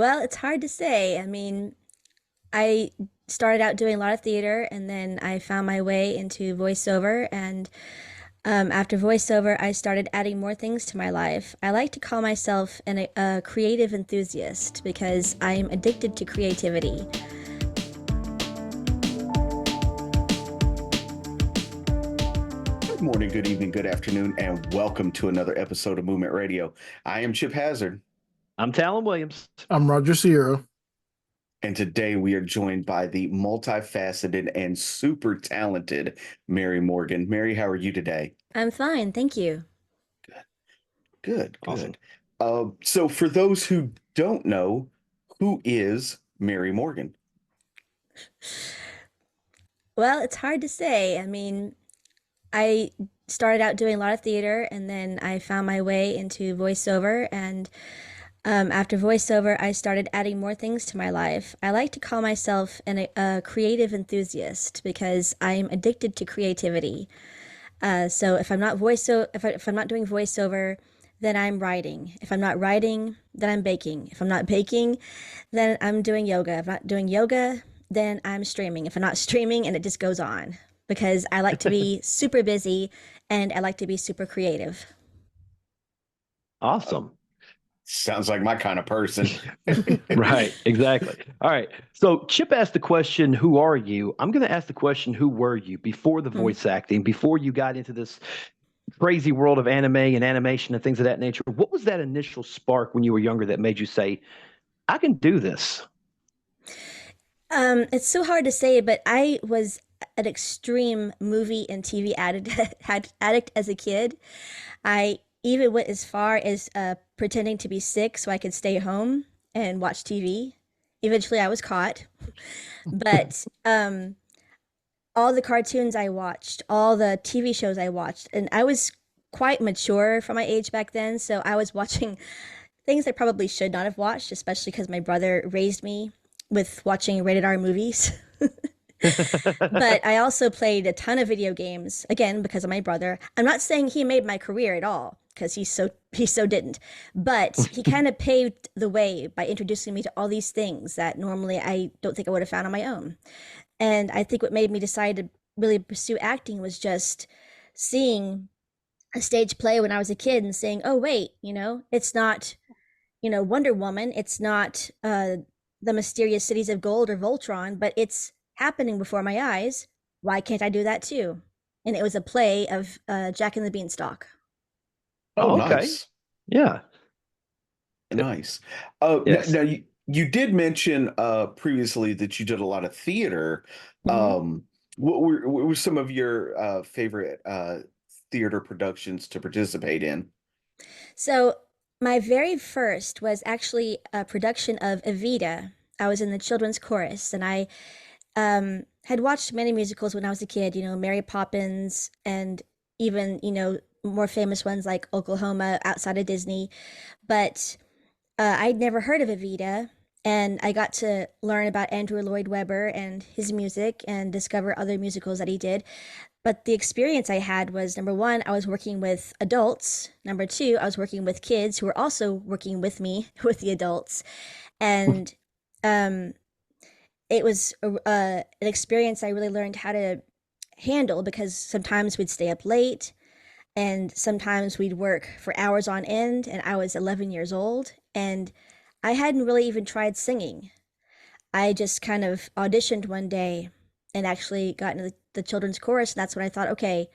Well, it's hard to say. I mean, I started out doing a lot of theater and then I found my way into voiceover. And after voiceover, I started adding more things to my life. I like to call myself a creative enthusiast because I'm addicted to creativity. Good morning, good evening, good afternoon, and welcome to another episode of Movement Radio. I am Chip Hazard, I'm Talon Williams. I'm Roger Sierra. and today we are joined by the multifaceted and super talented Mary Morgan. Mary, how are you today? I'm fine, thank you. Good, Awesome. good. So, for those who don't know, who is Mary Morgan? Well, it's hard to say. I mean, I started out doing a lot of theater and then I found my way into voiceover. And after voiceover, I started adding more things to my life. I like to call myself a creative enthusiast because I'm addicted to creativity. So if I'm not if I'm not doing voiceover, then I'm writing. If I'm not writing, then I'm baking. If I'm not baking, then I'm doing yoga. If I'm not doing yoga, then I'm streaming. If I'm not streaming, and it just goes on because I like to be super busy and I like to be super creative. Awesome. Sounds like my kind of person. Right. Exactly. All right. So Chip asked the question, who are you? I'm going to ask the question, who were you before the Hmm. voice acting, before you got into this crazy world of anime and animation and things of that nature? What was that initial spark when you were younger that made you say, I can do this? It's so hard to say, but I was an extreme movie and TV addict as a kid. I even went as far as pretending to be sick so I could stay home and watch TV. Eventually, I was caught. But all the cartoons I watched, all the TV shows I watched, and I was quite mature for my age back then. So I was watching things I probably should not have watched, especially because my brother raised me with watching rated R movies. But I also played a ton of video games, again, because of my brother. I'm not saying he made my career at all, because he so didn't. But he kind of paved the way by introducing me to all these things that normally I don't think I would have found on my own. And I think what made me decide to really pursue acting was just seeing a stage play when I was a kid and saying, "Oh wait, it's not, Wonder Woman, it's not the mysterious cities of gold or Voltron, but it's happening before my eyes. Why can't I do that too?" And it was a play of Jack and the Beanstalk. Oh, Oh, okay. nice. Yeah. Nice. Yes. Now you did mention previously that you did a lot of theater. Hmm. Um, what were some of your favorite theater productions to participate in? So my very first was actually a production of Evita. I was in the children's chorus, and I had watched many musicals when I was a kid, Mary Poppins, and even, more famous ones like Oklahoma outside of Disney. But I'd never heard of Evita, and I got to learn about Andrew Lloyd Webber and his music and discover other musicals that he did. But the experience I had was number one, I was working with adults. Number two, I was working with kids who were also working with me, with the adults. And um, it was an experience I really learned how to handle because sometimes we'd stay up late and sometimes we'd work for hours on end. And I was 11 years old and I hadn't really even tried singing. I just kind of auditioned one day and actually got into the children's chorus. And that's when I thought, okay,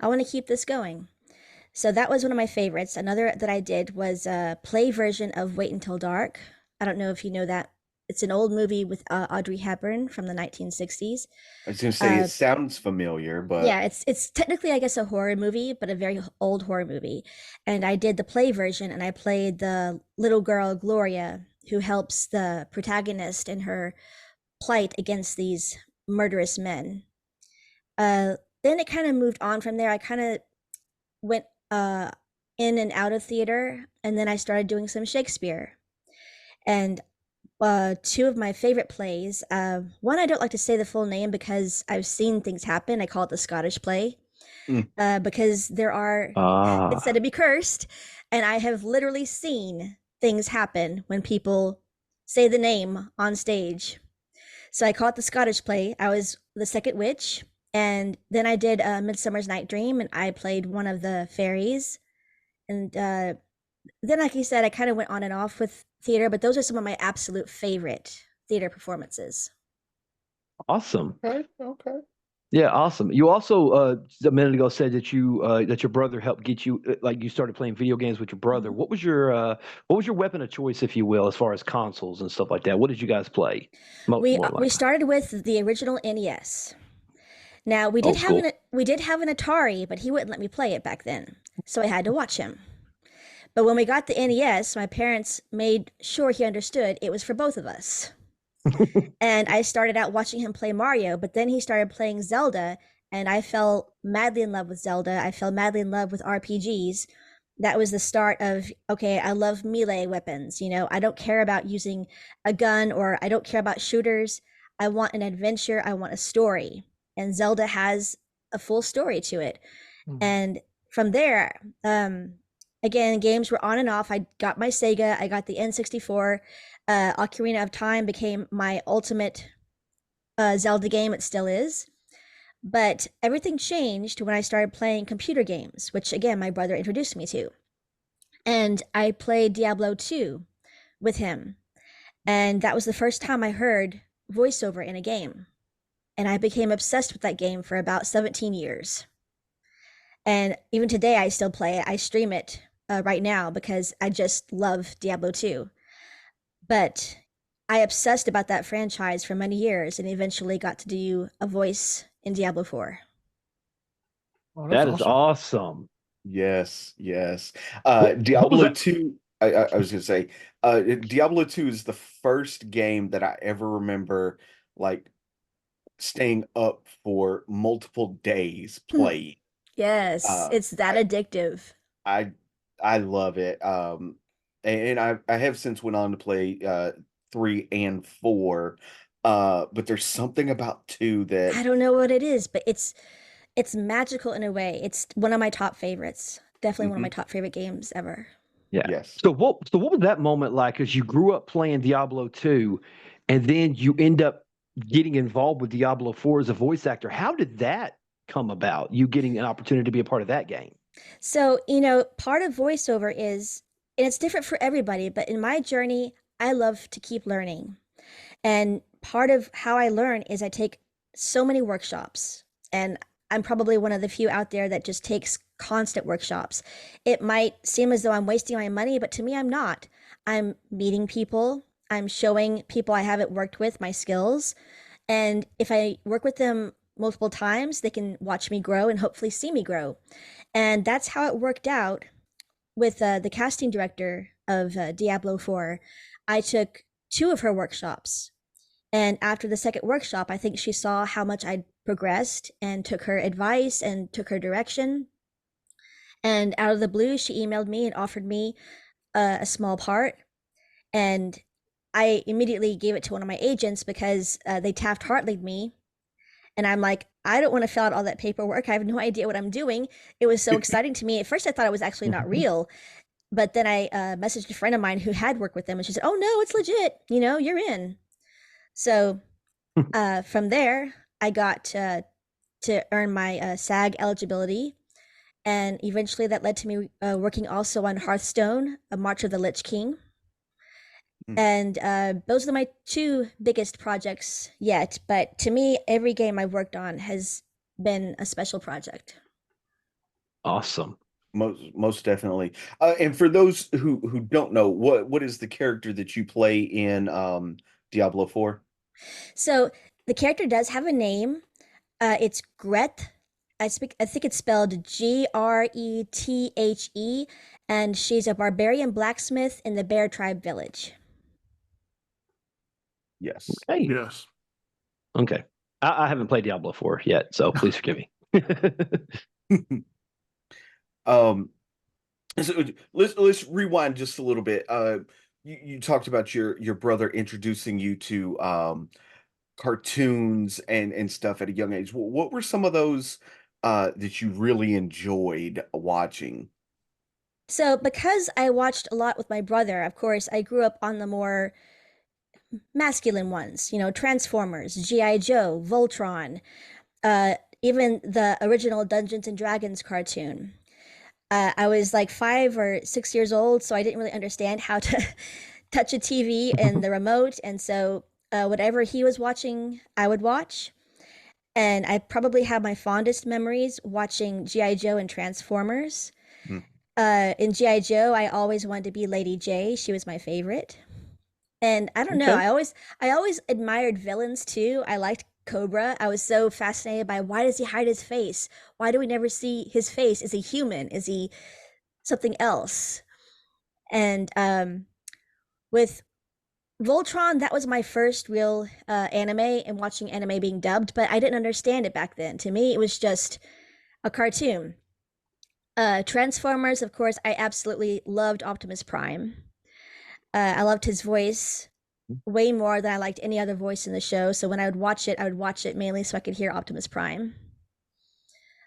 I want to keep this going. So that was one of my favorites. Another that I did was a play version of Wait Until Dark. I don't know if you know that. It's an old movie with Audrey Hepburn from the 1960s. I was going to say it Uh, sounds familiar, yeah, but it's technically, I guess, a horror movie, but a very old horror movie. And I did the play version, and I played the little girl Gloria, who helps the protagonist in her plight against these murderous men. Uh, then it kind of moved on from there. I kind of went in and out of theater, and then I started doing some Shakespeare. And two of my favorite plays. One, I don't like to say the full name because I've seen things happen. I call it the Scottish play mm, because there are, it's said Ah, to be cursed, and I have literally seen things happen when people say the name on stage. So I caught the Scottish play. I was the second witch, and then I did Midsummer's Night Dream, and I played one of the fairies. And then, like you said, I kind of went on and off with theater, but those are some of my absolute favorite theater performances. Awesome. Okay, okay. Yeah, awesome. You also a minute ago said that you that your brother helped get you like you started playing video games with your brother. Mhm. What was your weapon of choice, if you will, as far as consoles and stuff like that? What did you guys play? More We like started with the original NES. Now old school. we did have an Atari, but he wouldn't let me play it back then, so I had to watch him. But when we got the NES, my parents made sure he understood it was for both of us. And I started out watching him play Mario, but then he started playing Zelda, and I fell madly in love with Zelda. I fell madly in love with RPGs. That was the start of, okay, I love melee weapons. You know, I don't care about using a gun or I don't care about shooters. I want an adventure, I want a story. And Zelda has a full story to it. And from there, again, games were on and off. I got my Sega, I got the N64. Ocarina of Time became my ultimate Zelda game. It still is. But everything changed when I started playing computer games, which again, my brother introduced me to. And I played Diablo 2 with him. And that was the first time I heard voiceover in a game. And I became obsessed with that game for about 17 years. And even today, I still play it. I stream it right now because I just love Diablo 2. But I obsessed about that franchise for many years and eventually got to do a voice in Diablo 4. Oh, that's That is awesome. awesome. Yes, yes. What was Diablo that? 2, I was gonna say, Diablo 2 is the first game that I ever remember like staying up for multiple days playing. Yes, Uh, it's that I addictive. I I love it. And I have since went on to play 3 and 4. But there's something about 2 I that don't know what it is, but it's magical in a way. It's one of my top favorites. Definitely one of my mhm, top favorite games ever. Yeah. yes. So what was that moment like as you grew up playing Diablo 2 and then you end up getting involved with Diablo 4 as a voice actor? How did that come about? You getting an opportunity to be a part of that game? So, you know, part of voiceover is, and it's different for everybody, but in my journey, I love to keep learning. And part of how I learn is I take so many workshops. And I'm probably one of the few out there that just takes constant workshops. It might seem as though I'm wasting my money, but to me, I'm not. I'm meeting people, I'm showing people I haven't worked with my skills. And if I work with them multiple times, they can watch me grow and hopefully see me grow. And that's how it worked out with the casting director of Diablo 4. I took two of her workshops. And after the second workshop, I think she saw how much I'd progressed and took her advice and took her direction. And out of the blue, she emailed me and offered me a small part. And I immediately gave it to one of my agents because they Taft Hartley'd me. And I'm like, I don't want to fill out all that paperwork. I have no idea what I'm doing. It was so exciting to me. At first, I thought it was actually not real. But then I messaged a friend of mine who had worked with them, and she said, "Oh no, it's legit. You know, you're in." So from there, I got to earn my SAG eligibility, and eventually that led to me working also on Hearthstone, A March of the Lich King. Mm. And those are my two biggest projects yet. But to me, every game I've worked on has been a special project. Awesome. Most definitely. And for those who don't know, what is the character that you play in Diablo 4? So the character does have a name. It's Grethe. I think it's spelled Grethe, and she's a barbarian blacksmith in the Bear Tribe village. Yes. Okay. Yes. Okay. I haven't played Diablo 4 yet, so please forgive me. Um, so let's rewind just a little bit. You talked about your brother introducing you to cartoons and stuff at a young age. What were some of those that you really enjoyed watching? So because I watched a lot with my brother, of course, I grew up on the more masculine ones, Transformers, G.I. Joe, Voltron, uh, even the original Dungeons and Dragons cartoon. I was like 5 or 6 years old, so I didn't really understand how to touch a TV and the remote. And so whatever he was watching, I would watch. And I probably have my fondest memories watching G.I. Joe and Transformers. Hmm. In G.I. Joe, I always wanted to be Lady J. She was my favorite. And I don't know, Okay. I always admired villains too. I liked Cobra. I was so fascinated by why does he hide his face? Why do we never see his face? Is he human? Is he something else? And with Voltron, that was my first real anime and watching anime being dubbed, but I didn't understand it back then. To me, it was just a cartoon. Transformers, of course, I absolutely loved Optimus Prime. I loved his voice way more than I liked any other voice in the show. So when I would watch it mainly so I could hear Optimus Prime.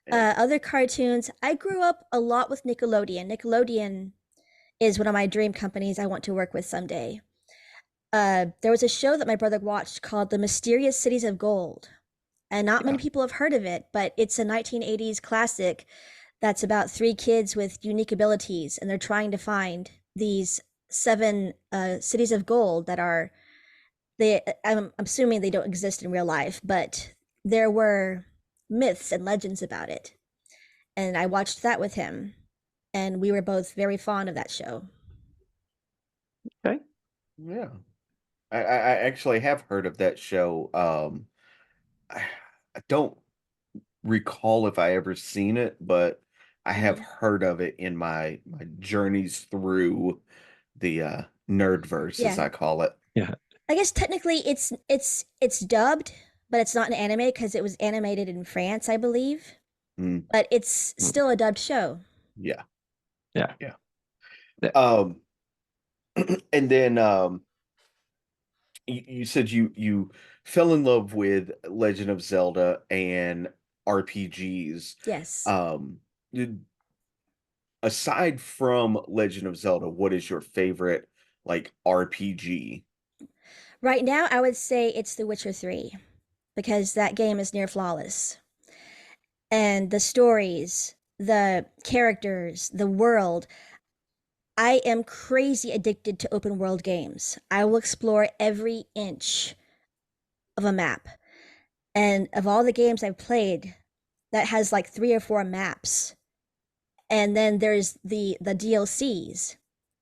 Yeah. Other cartoons, I grew up a lot with Nickelodeon. Nickelodeon is one of my dream companies I want to work with someday. There was a show that my brother watched called The Mysterious Cities of Gold. And not many Yeah. people have heard of it, but it's a 1980s classic that's about three kids with unique abilities, and they're trying to find these seven cities of gold that are I'm assuming they don't exist in real life, but there were myths and legends about it. And I watched that with him, and we were both very fond of that show. Okay. Yeah. I actually have heard of that show. I, I don't recall if I ever seen it, but I have Mhm. heard of it in my journeys through the nerdverse, as Yeah. I call it. Yeah. I guess technically it's dubbed, but it's not an anime because it was animated in France, I believe. Mm, But it's Mm. still a dubbed show. yeah. Yeah. Yeah. Yeah. Um, and then you said you fell in love with Legend of Zelda and RPGs. Yes. Um, did- aside from Legend of Zelda, what is your favorite like RPG? Right now, I would say it's The Witcher 3 because that game is near flawless. And the stories, the characters, the world. I am crazy addicted to open world games. I will explore every inch of a map. And of all the games I've played, that has like 3 or 4 maps. And then there's the DLCs,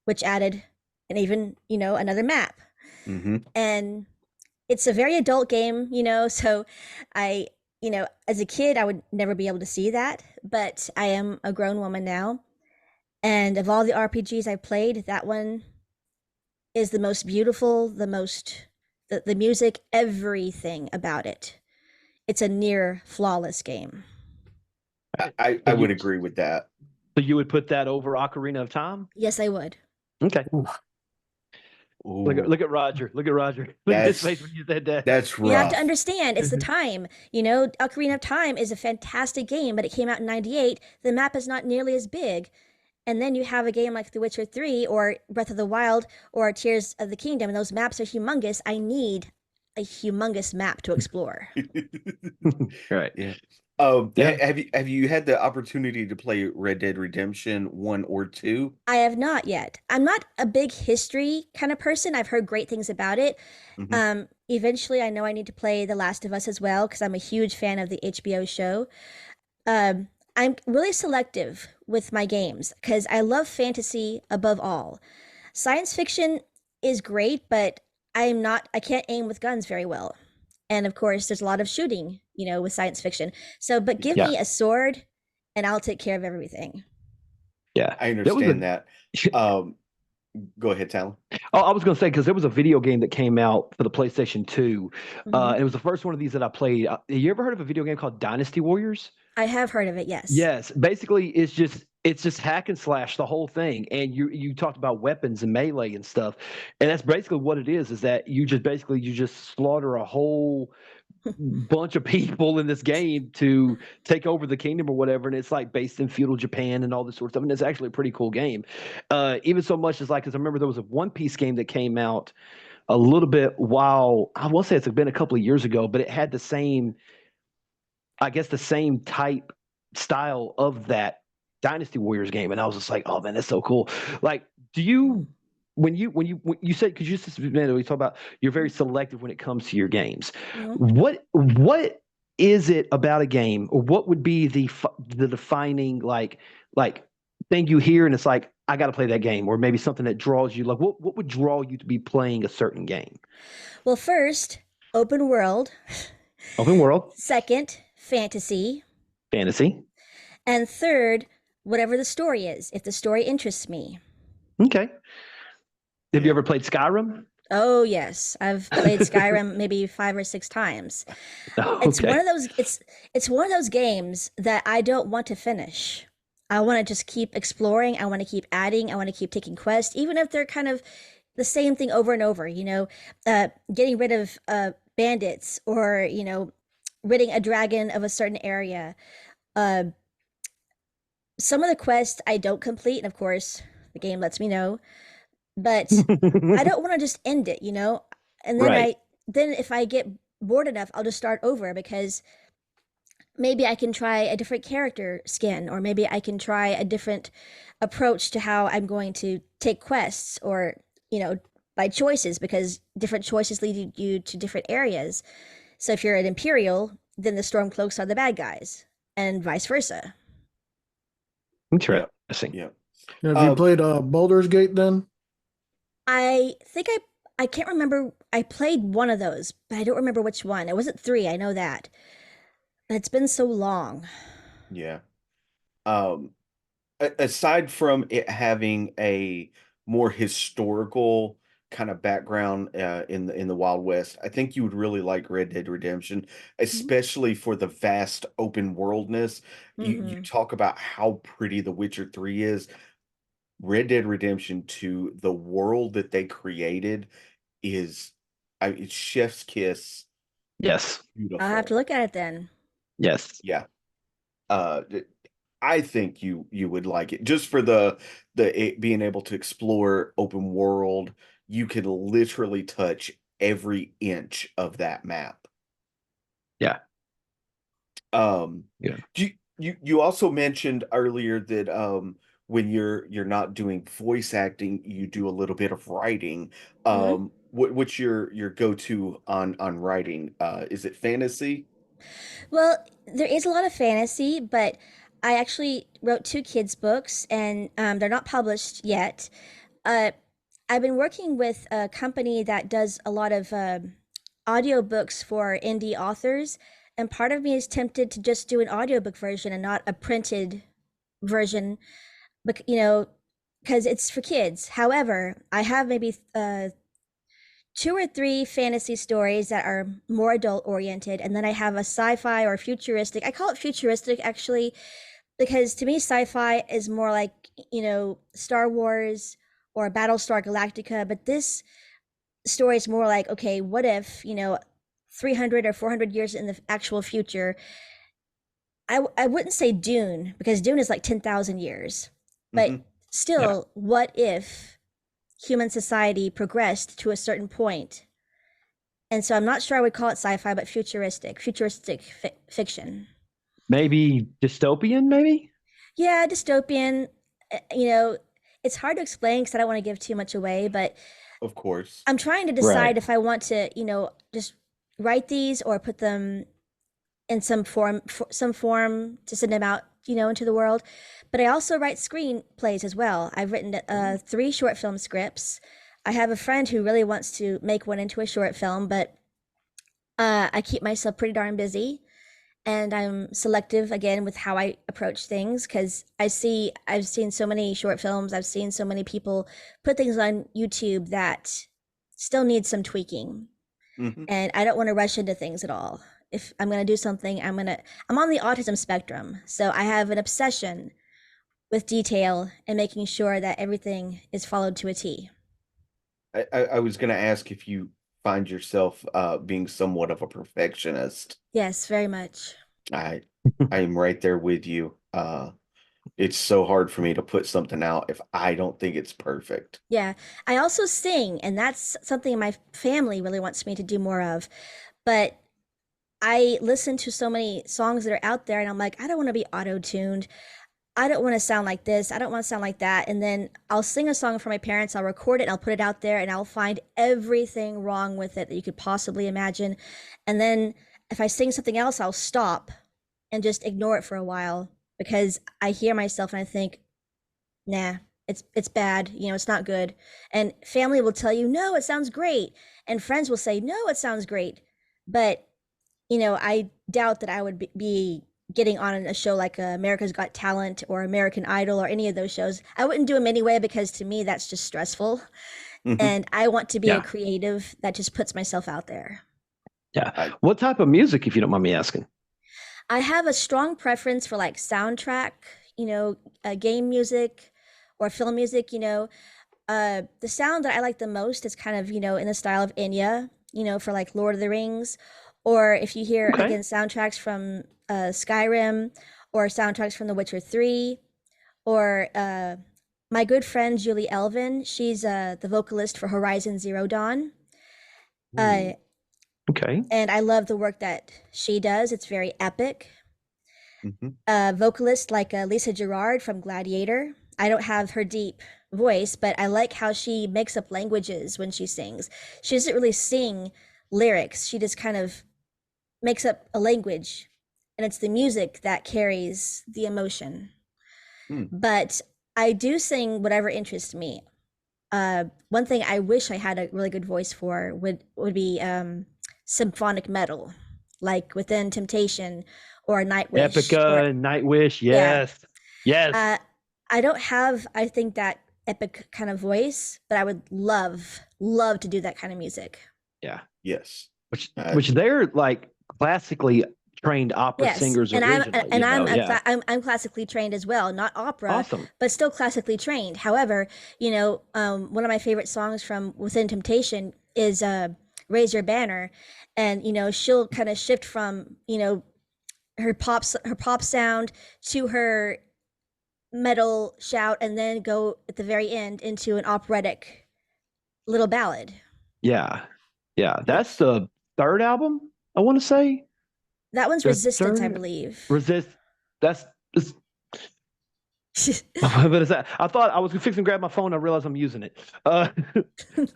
which added an even, another map. Mm-hmm. And it's a very adult game, so I, as a kid, I would never be able to see that, but I am a grown woman now. And of all the RPGs I've played, that one is the most beautiful, the music, everything about it. It's a near flawless game. I would agree with that. So you would put that over Ocarina of Time? Yes, I would. Okay. Ooh, Look at Roger. Look at Roger. Look at his that's face when you said that. that's You have to rough. understand, it's the time. Ocarina of Time is a fantastic game, but it came out in 98. The map is not nearly as big. And then you have a game like The Witcher 3 or Breath of the Wild or Tears of the Kingdom, and those maps are humongous. I need a humongous map to explore. Right. Yeah. Yeah. Have you had the opportunity to play Red Dead Redemption 1 or 2? I have not yet. I'm not a big history kind of person. I've heard great things about it. Mhm. Eventually, I know I need to play The Last of Us as well because I'm a huge fan of the HBO show. I'm really selective with my games because I love fantasy above all. Science fiction is great, but I can't aim with guns very well. And of course, there's a lot of shooting, with science fiction. So, but give Yeah. me a sword and I'll take care of everything. Yeah. I There was understand a that. Go ahead, Talon. Oh, I was going to say because there was a video game that came out for the PlayStation 2. Mhm. It was the first one of these that I played. Have you ever heard of a video game called Dynasty Warriors? I have heard of it, yes. Yes. Basically, it's just hack and slash the whole thing. And you talked about weapons and melee and stuff, and that's basically what it is that you just slaughter a whole bunch of people in this game to take over the kingdom or whatever, and it's like based in feudal Japan and all this sort of stuff, and it's actually a pretty cool game. Even so much as like, because I remember there was a One Piece game that came out a little bit while I will say it's been a couple of years ago, but it had the same, I guess, the same type style of that Dynasty Warriors game, and I was just like, oh man, that's so cool. Like, do you when you said because you just a minute ago, you talk about you're very selective when it comes to your games. Mhm. What is it about a game, or what would be the defining like thing you hear and it's like I got to play that game, or maybe something that draws you? Like, what would draw you to be playing a certain game? Well, first, open world. Open world, Second, fantasy. fantasy. And third, whatever the story is, if the story interests me. Okay. Have you Yeah. ever played Skyrim? Oh, yes. I've played Skyrim maybe 5 or 6 times. It's one Okay. of those it's one of those games that I don't want to finish. I want to just keep exploring, I want to keep adding, I want to keep taking quests even if they're kind of the same thing over and over, getting rid of bandits or, ridding a dragon of a certain area. Uh some of the quests I don't complete, and of course, the game lets me know, but I don't want to just end it. And then Right. then if I get bored enough, I'll just start over because maybe I can try a different character skin, or maybe I can try a different approach to how I'm going to take quests, or, by choices, because different choices lead you to different areas. So if you're an Imperial, then the Stormcloaks are the bad guys, and vice versa. Yeah. Interesting. Yeah. Have you Uh, played Baldur's Gate then? I think I can't remember. I played one of those, but I don't remember which one. It wasn't 3, I know that. But it's been so long. yeah. Um, aside from it having a more historical kind of background in the Wild West, I think you would really like Red Dead Redemption, Mhm. especially for the vast open worldness. You Mhm. talk about how pretty The Witcher 3 is. Red Dead Redemption 2, the world that they created is it's chef's kiss Yes. I'll have to beautiful. look at it then. Yes. Yeah. Uh I think you would like it just for it being able to explore open world. You can literally touch every inch of that map. Yeah. Um, Yeah. you also mentioned earlier that when you're not doing voice acting, you do a little bit of writing. Mhm. What's your go-to on writing? Is it fantasy? Well, there is a lot of fantasy, but I actually wrote 2 kids books, and they're not published yet. Uh, I've been working with a company that does a lot of audiobooks for indie authors, and part of me is tempted to just do an audiobook version and not a printed version, because it's for kids. However, I have maybe 2 or 3 fantasy stories that are more adult oriented, and then I have a sci-fi or futuristic. I call it futuristic actually because to me sci-fi is more like, Star Wars or Battlestar Galactica, but this story is more like, okay, what if, 300 or 400 years in the actual future. I wouldn't say Dune because Dune is like 10,000 years, but Hmm. Yeah. still, what if human society progressed to a certain point? And so I'm not sure I would call it sci-fi, but futuristic fiction. Maybe dystopian, maybe? Yeah, dystopian. uh, You know, it's hard to explain because I don't want to give too much away, but Of course. I'm trying to Right. decide if I want to, just write these or put them in some form to send them out, into the world. But I also write screenplays as well. I've written Mm. 3 short film scripts. I have a friend who really wants to make one into a short film, but I keep myself pretty darn busy, and I'm selective again with how I approach things because I've seen so many short films, I've seen so many people put things on YouTube that still need some tweaking, Hmm. and I don't want to rush into things at all. If I'm going to do something, I'm on the autism spectrum, so I have an obsession with detail and making sure that everything is followed to a T. I was going to ask if you find yourself being somewhat of a perfectionist. Yes, very much. I I am right there with you. It's so hard for me to put something out if I don't think it's perfect. Yeah. I also sing, and that's something my family really wants me to do more of. But I listen to so many songs that are out there, and I'm like, I don't want to be auto-tuned. I don't want to sound like this. I don't want to sound like that. And then I'll sing a song for my parents, I'll record it, and I'll put it out there, and I'll find everything wrong with it that you could possibly imagine. And then if I sing something else, I'll stop and just ignore it for a while because I hear myself and I think, nah, it's bad, it's not good. And family will tell you, no, it sounds great. And friends will say, no, it sounds great. But I doubt that I would be getting on a show like America's Got Talent or American Idol or any of those shows. I wouldn't do them anyway because to me that's just stressful. Mhm. And I want to be a Yeah. creative that just puts myself out there. Yeah. What type of music, if you don't mind me asking? I have a strong preference for like soundtrack, game music or film music. The sound that I like the most is kind of, in the style of Enya, for like Lord of the Rings. Or if you hear, Okay. again, soundtracks from Skyrim or soundtracks from The Witcher 3, or my good friend Julie Elvin, she's the vocalist for Horizon Zero Dawn. Uh, Okay. and I love the work that she does. It's very epic. Mhm. Vocalist like Lisa Gerard from Gladiator. I don't have her deep voice, but I like how she makes up languages when she sings. She doesn't really sing lyrics. She just kind of makes up a language, and it's the music that carries the emotion. Mm. But I do sing whatever interests me. One thing I wish I had a really good voice for would be symphonic metal, like Within Temptation or Nightwish or Epica, Nightwish. yeah. Yes. Yes. I don't have, I think, that epic kind of voice, but I would love to do that kind of music. Yeah. Yes. Which they're like classically trained opera Yes, singers and originally. Yeah. I'm classically trained as well, not opera, Awesome. but still classically trained. However, one of my favorite songs from Within Temptation is "Raise Your Banner," and she'll kind of shift from her pop sound to her metal shout, and then go at the very end into an operatic little ballad. Yeah. Yeah. That's the third album, I want to say. That one's The Resistance, I third believe. Resist. That's what is that? I thought I was fixing to grab my phone. I realized I'm using it. I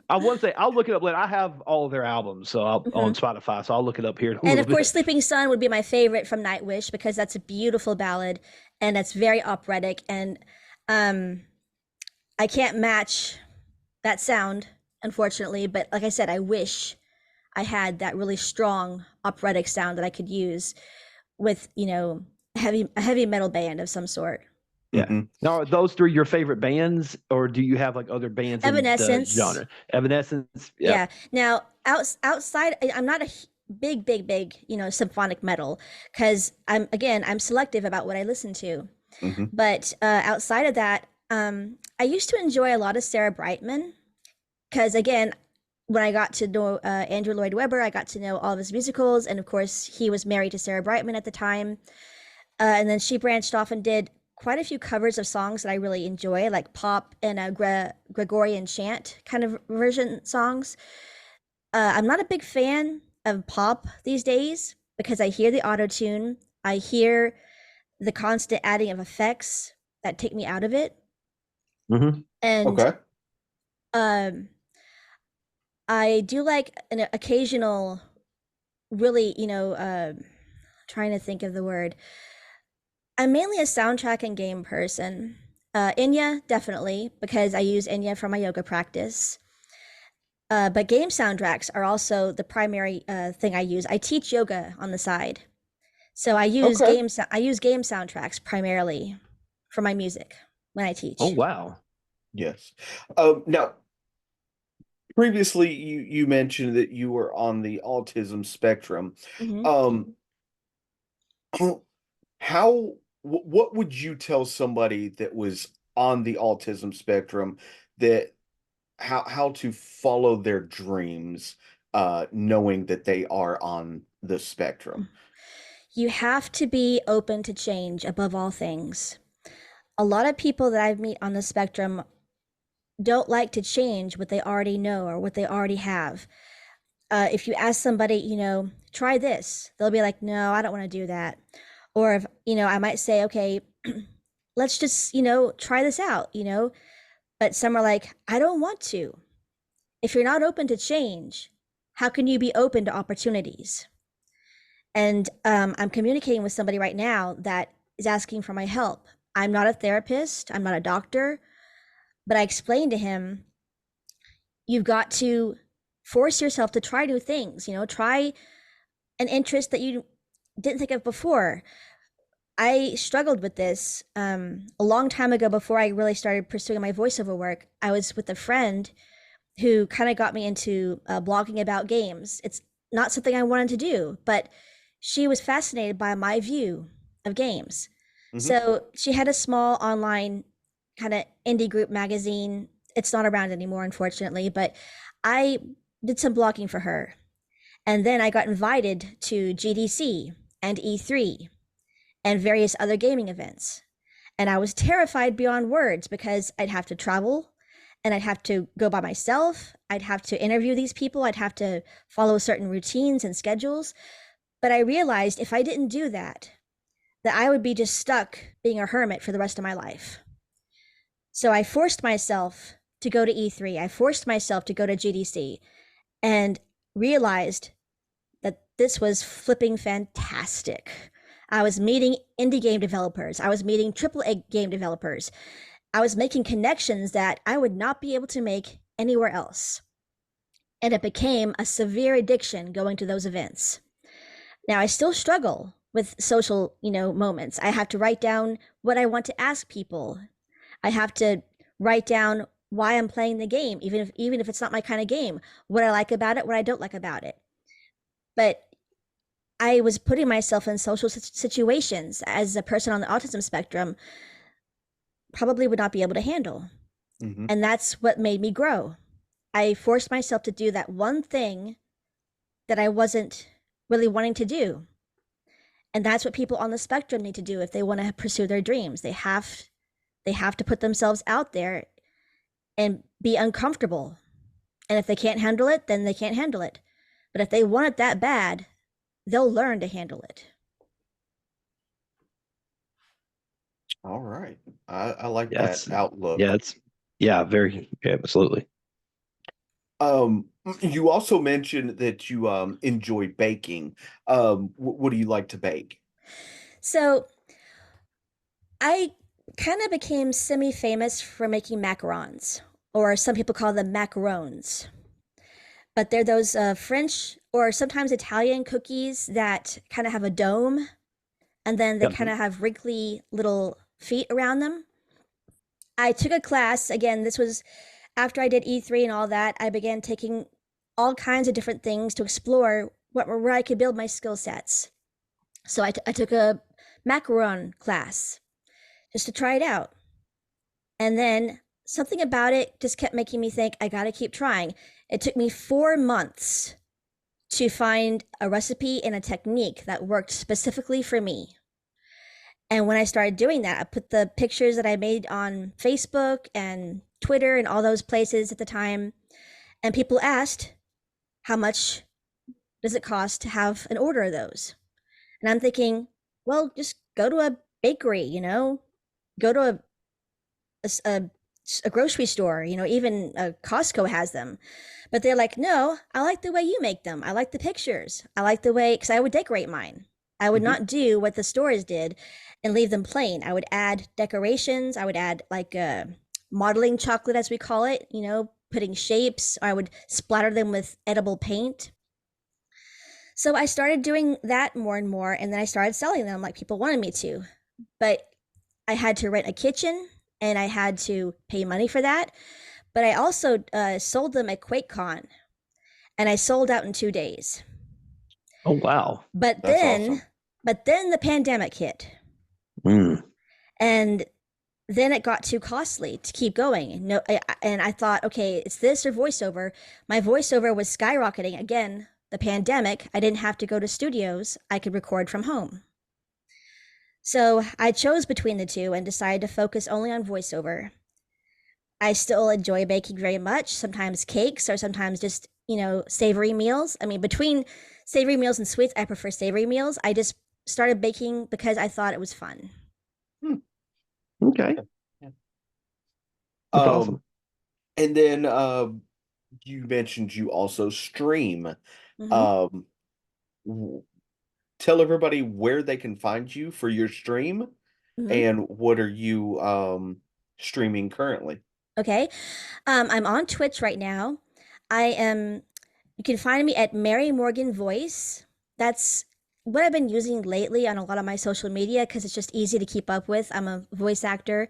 want to say I'll look it up later. I have all of their albums, so on Spotify. So I'll look it up here in a And little of course, bit. Sleeping Sun would be my favorite from Nightwish because that's a beautiful ballad and that's very operatic. And I can't match that sound, unfortunately. But like I said, I wish I had that really strong operatic sound that I could use with, a heavy metal band of some sort. Yeah. Mhm. Now, are those three your favorite bands, or do you have like other bands in the Evanescence. genre? Evanescence. Yeah. Now, outside, I'm not a big, symphonic metal because I'm selective about what I listen to. Mhm. But outside of that, I used to enjoy a lot of Sarah Brightman because, again, when I got to know Andrew Lloyd Webber, I got to know all of his musicals, and of course, he was married to Sarah Brightman at the time. And then she branched off and did quite a few covers of songs that I really enjoy, like pop and Gregorian chant kind of version songs. I'm not a big fan of pop these days because I hear the auto tune, I hear the constant adding of effects that take me out of it, Mm-hmm. and Okay. I do like an occasional, really, trying to think of the word. I'm mainly a soundtrack and game person. Enya, definitely, because I use Enya for my yoga practice. But game soundtracks are also the primary thing I use. I teach yoga on the side, so I use Okay. game soundtracks primarily for my music when I teach. Oh wow. Yes. Now, previously you mentioned that you were on the autism spectrum. Mhm. Um, what would you tell somebody that was on the autism spectrum that how to follow their dreams, knowing that they are on the spectrum? You have to be open to change above all things. A lot of people that I meet on the spectrum don't like to change what they already know or what they already have. If you ask somebody, try this, they'll be like, no, I don't want to do that. Or if, I might say, okay, let's just, try this out, but some are like, I don't want to. If you're not open to change, how can you be open to opportunities? And I'm communicating with somebody right now that is asking for my help. I'm not a therapist, I'm not a doctor, but I explained to him, you've got to force yourself to try new things, try an interest that you didn't think of before. I struggled with this a long time ago before I really started pursuing my voiceover work. I was with a friend who kind of got me into blogging about games. It's not something I wanted to do, but she was fascinated by my view of games. So she had a small online kind of indie group magazine. It's not around anymore, unfortunately, but I did some blogging for her. And then I got invited to GDC and E3 and various other gaming events. And I was terrified beyond words because I'd have to travel and I'd have to go by myself. I'd have to interview these people. I'd have to follow certain routines and schedules. But I realized if I didn't do that, that I would be just stuck being a hermit for the rest of my life. So I forced myself to go to E3. I forced myself to go to GDC and realized that this was flipping fantastic. I was meeting indie game developers. I was meeting AAA game developers. I was making connections that I would not be able to make anywhere else. And it became a severe addiction going to those events. Now, I still struggle with social, moments. I have to write down what I want to ask people. I have to write down why I'm playing the game, even if it's not my kind of game, what I like about it, what I don't like about it. But I was putting myself in social situations as a person on the autism spectrum probably would not be able to handle. And that's what made me grow. I forced myself to do that one thing that I wasn't really wanting to do. And that's what people on the spectrum need to do if they want to pursue their dreams. They have to put themselves out there and be uncomfortable. And if they can't handle it, then they can't handle it. But if they want it that bad, they'll learn to handle it. All right. I like Yes. that outlook. Very, absolutely. You also mentioned that you enjoy baking. What do you like to bake? So I kind of became semi-famous for making macarons, or some people call them macarons. But they're those French or sometimes Italian cookies that kind of have a dome, and then they kind of have wrinkly little feet around them. I took a class, again, this was after I did E3 and all that. I began taking all kinds of different things to explore where I could build my skill sets. So I took a macaron class just to try it out. And then something about it just kept making me think, I got to keep trying. It took me 4 months to find a recipe and a technique that worked specifically for me. And when I started doing that, I put the pictures that I made on Facebook and Twitter and all those places at the time. And people asked, how much does it cost to have an order of those? And I'm thinking, well, just go to a bakery, go to a grocery store, even Costco has them. But they're like, no, I like the way you make them. I like the pictures. I like the way, because I would decorate mine. I would not do what the stores did and leave them plain. I would add decorations. I would add like modeling chocolate, as we call it, putting shapes. I would splatter them with edible paint. So I started doing that more and more, and then I started selling them like people wanted me to. But I had to rent a kitchen, and I had to pay money for that. But I also sold them at QuakeCon, and I sold out in 2 days. Oh, wow. But That's then, awesome. but then the pandemic hit, and then it got too costly to keep going. And I thought, okay, it's this or voiceover. My voiceover was skyrocketing again. The pandemic, I didn't have to go to studios. I could record from home. So I chose between the two and decided to focus only on voiceover. I still enjoy baking very much, sometimes cakes or sometimes just, savory meals. I mean, between savory meals and sweets, I prefer savory meals. I just started baking because I thought it was fun. Okay. Yeah. That's awesome. And then you mentioned you also stream. Hmm. Um, w- Tell everybody where they can find you for your stream Hmm. and what are you streaming currently? Okay. I'm on Twitch right now. I am, you can find me at Mary Morgan Voice. That's what I've been using lately on a lot of my social media because it's just easy to keep up with. I'm a voice actor.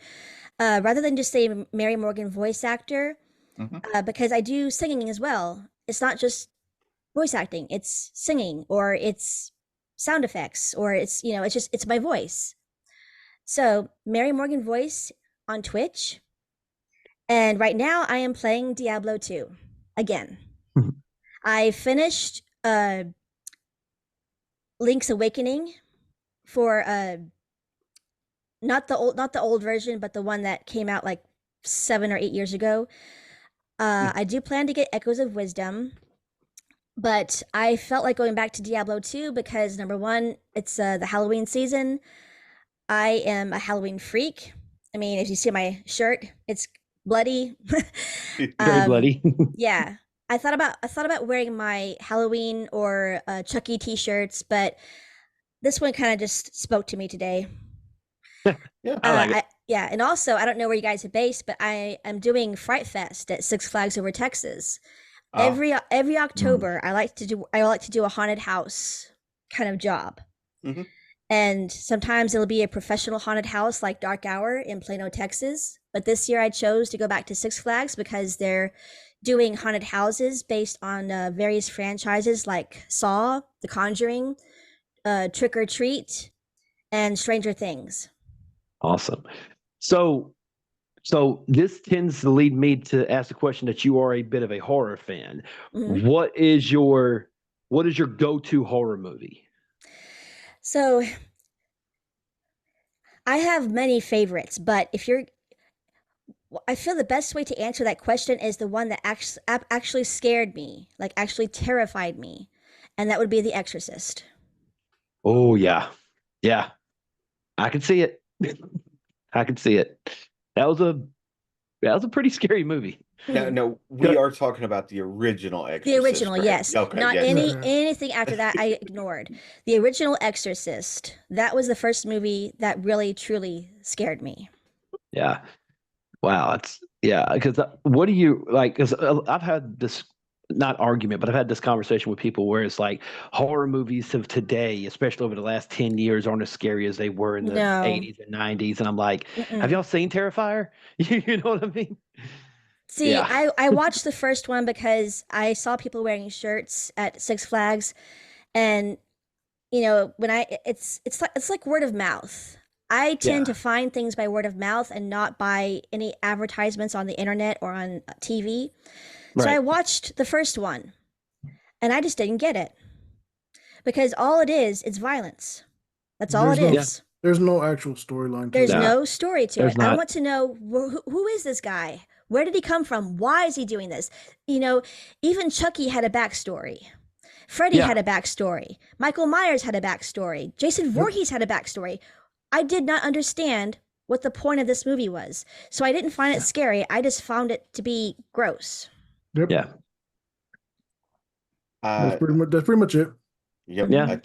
Rather than just say Mary Morgan voice actor, Mhm. because I do singing as well. It's not just voice acting, it's singing or it's sound effects or it's my voice. So, Mary Morgan voice on Twitch. And right now I am playing Diablo 2 again. I finished Link's Awakening for not the old version, but the one that came out like 7 or 8 years ago. I do plan to get Echoes of Wisdom, but I felt like going back to Diablo 2 because number one, it's the Halloween season. I am a Halloween freak. I mean, if you see my shirt, it's bloody. Very um, bloody. yeah. I thought about wearing my Halloween or Chucky t-shirts, but this one kind of just spoke to me today. Yeah. I like it. Yeah, and also I don't know where you guys are based, but I am doing Fright Fest at Six Flags Over Texas. Ah, Every October, I like to do a haunted house kind of job. mhm. And sometimes it'll be a professional haunted house like Dark Hour in Plano, Texas. But this year I chose to go back to Six Flags because they're doing haunted houses based on various franchises like Saw, The Conjuring, Trick or Treat, and Stranger Things. Awesome. So so this tends to lead me to ask the question that you are a bit of a horror fan. Mhm. What is your go-to horror movie? So I have many favorites, but I feel the best way to answer that question is the one that actually scared me, like actually terrified me, and that would be The Exorcist. Oh yeah. Yeah. I can see it. I can see it. That was a that was a pretty scary movie. No, Mhm. no, we Go- are talking about the original The Exorcist, original, right? yes. Okay, Not yes, yes. anything after that I ignored. The original Exorcist. That was the first movie that really truly scared me. Yeah. Wow, it's yeah. Because what do you like? Because I've had this not argument, but I've had this conversation with people where it's like horror movies of today, especially over the last 10 years, aren't as scary as they were in the No. 80s and 90s. And I'm like, have Mm-mm. y'all seen Terrifier? You know what I mean? See, Yeah, I watched the first one because I saw people wearing shirts at Six Flags, and when it's like word of mouth. I tend to yeah, find things by word of mouth and not by any advertisements on the internet or on TV. So I right. watched the first one and I just didn't get it because all it is violence. That's all it There's no Yeah, is. there's no actual storyline to There's it. yeah. no story to There's it. I not. want to know who is this guy? Where did he come from? Why is he doing this? You know, even Chucky had a backstory. Freddy Yeah, had a backstory. Michael Myers had a backstory. Jason Yep. Voorhees had a backstory. I did not understand what the point of this movie was. So I didn't find it yeah, scary. I just found it to be gross. Yep. yeah, That's Uh, pretty much it. yep, yeah, Hmm. I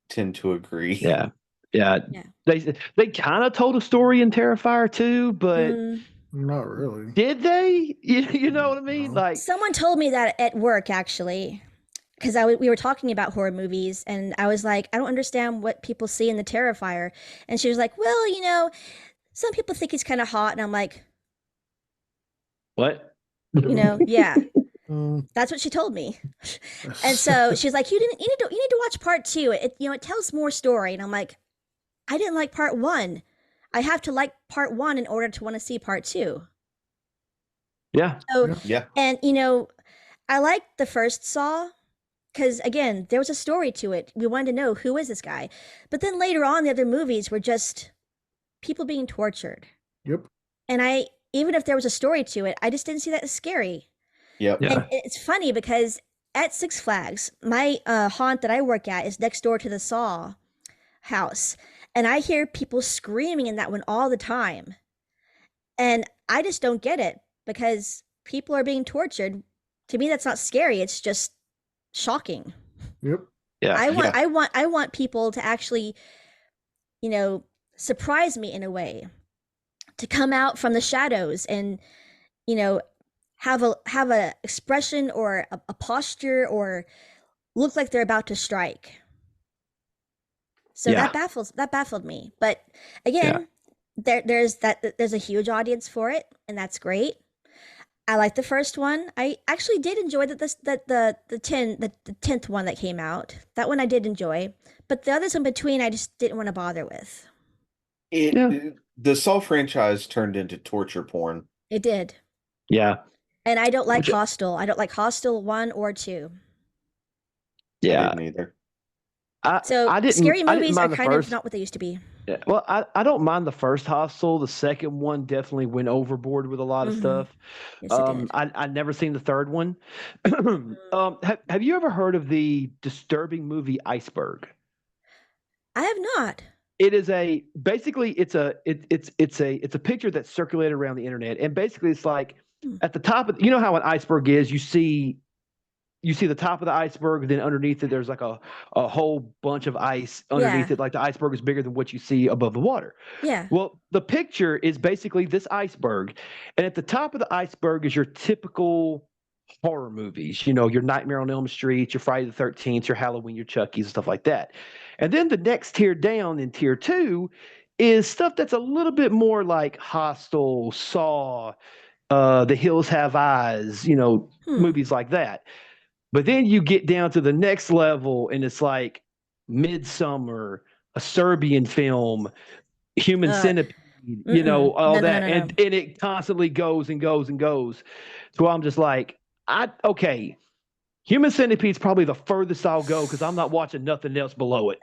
tend to agree. yeah, yeah. Yeah. They kind of told a story in Terrifier too, but Mm. Not really. did they? You know what I mean? No. Like, Someone told me that at work, actually, because we were talking about horror movies, and I was like, I don't understand what people see in the Terrifier. And she was like, well, some people think he's kind of hot. And I'm like, what? yeah, Mm, that's what she told me. And so she's like, you need to watch part two. It tells more story. And I'm like, I didn't like part one. I have to like part one in order to want to see part two. Yeah, So, yeah. Yeah. and I liked the first Saw. because again, there was a story to it. We wanted to know, who is this guy? But then later on, the other movies were just people being tortured. Yep. And even if there was a story to it, I just didn't see that as scary. Yep. Yeah. And it's funny because at Six Flags, my haunt that I work at is next door to the Saw house. And I hear people screaming in that one all the time. And I just don't get it, because people are being tortured. To me, that's not scary. It's just shocking. Yep. Yeah. I want people to actually, surprise me in a way, to come out from the shadows and, have a expression or a posture or look like they're about to strike. So Yeah. that baffled me. But again, there's a huge audience for it, and that's great. I like the first one. I actually did enjoy the 10th one that came out. That one I did enjoy, but the others in between I just didn't want to bother with. The Saw franchise turned into torture porn. It did. Yeah. And I don't like Which- Hostel. I don't like Hostel 1 or 2. I Yeah. didn't either. So I didn't, scary I didn't movies are mind the kind first. of not what they used to be. Yeah, well, I don't mind the first Hostel. The second one definitely went overboard with a lot of Mhm. stuff. Yes, it did. I never seen the third one. Have you ever heard of the disturbing movie Iceberg? I have not. It is basically it's a picture that's circulated around the internet, and basically it's like at the top of, you know how an iceberg is, you see the top of the iceberg, then underneath it there's like a whole bunch of ice underneath Yeah. it, like the iceberg is bigger than what you see above the water. Yeah. Well, the picture is basically this iceberg, and at the top of the iceberg is your typical horror movies, your Nightmare on Elm Street, your Friday the 13th, your Halloween, your Chucky's, and stuff like that. And then the next tier down in tier 2 is stuff that's a little bit more like Hostel, Saw, The Hills Have Eyes, movies like that. But then you get down to the next level, and it's like Midsummer, a Serbian film, Human Centipede, all No, that. no. And it constantly goes and goes and goes. So I'm just like, okay, Human Centipede's probably the furthest I'll go, because I'm not watching nothing else below it.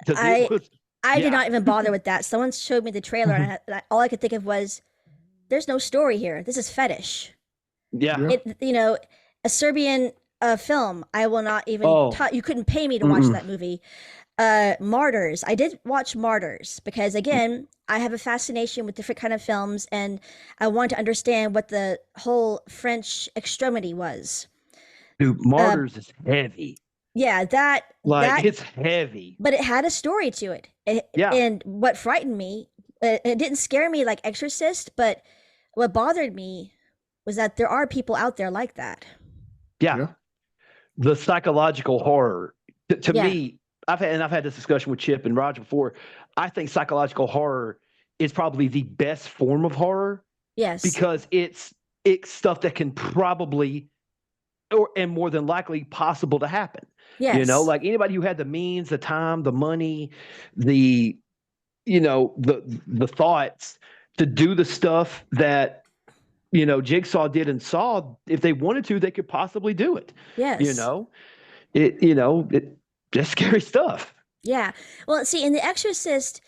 I did not even bother with that. Someone showed me the trailer, and all I could think of was, there's no story here. This is fetish. Yeah. A Serbian film. I will not even. You couldn't pay me to watch that movie. Martyrs. I did watch Martyrs because, again, I have a fascination with different kind of films, and I want to understand what the whole French extremity was. Dude, Martyrs is heavy. Yeah, it's heavy. But it had a story to it. And what frightened me, it didn't scare me like Exorcist, but what bothered me was that there are people out there like that. Yeah. The psychological horror. To me, I've had this discussion with Chip and Roger before. I think psychological horror is probably the best form of horror. Yes. Because it's stuff that can probably and more than likely possible to happen. Yes. Like anybody who had the means, the time, the money, the thoughts to do the stuff that Jigsaw did and Saw, if they wanted to, they could possibly do it. Yes. It's scary stuff. Yeah. Well, see, in The Exorcist,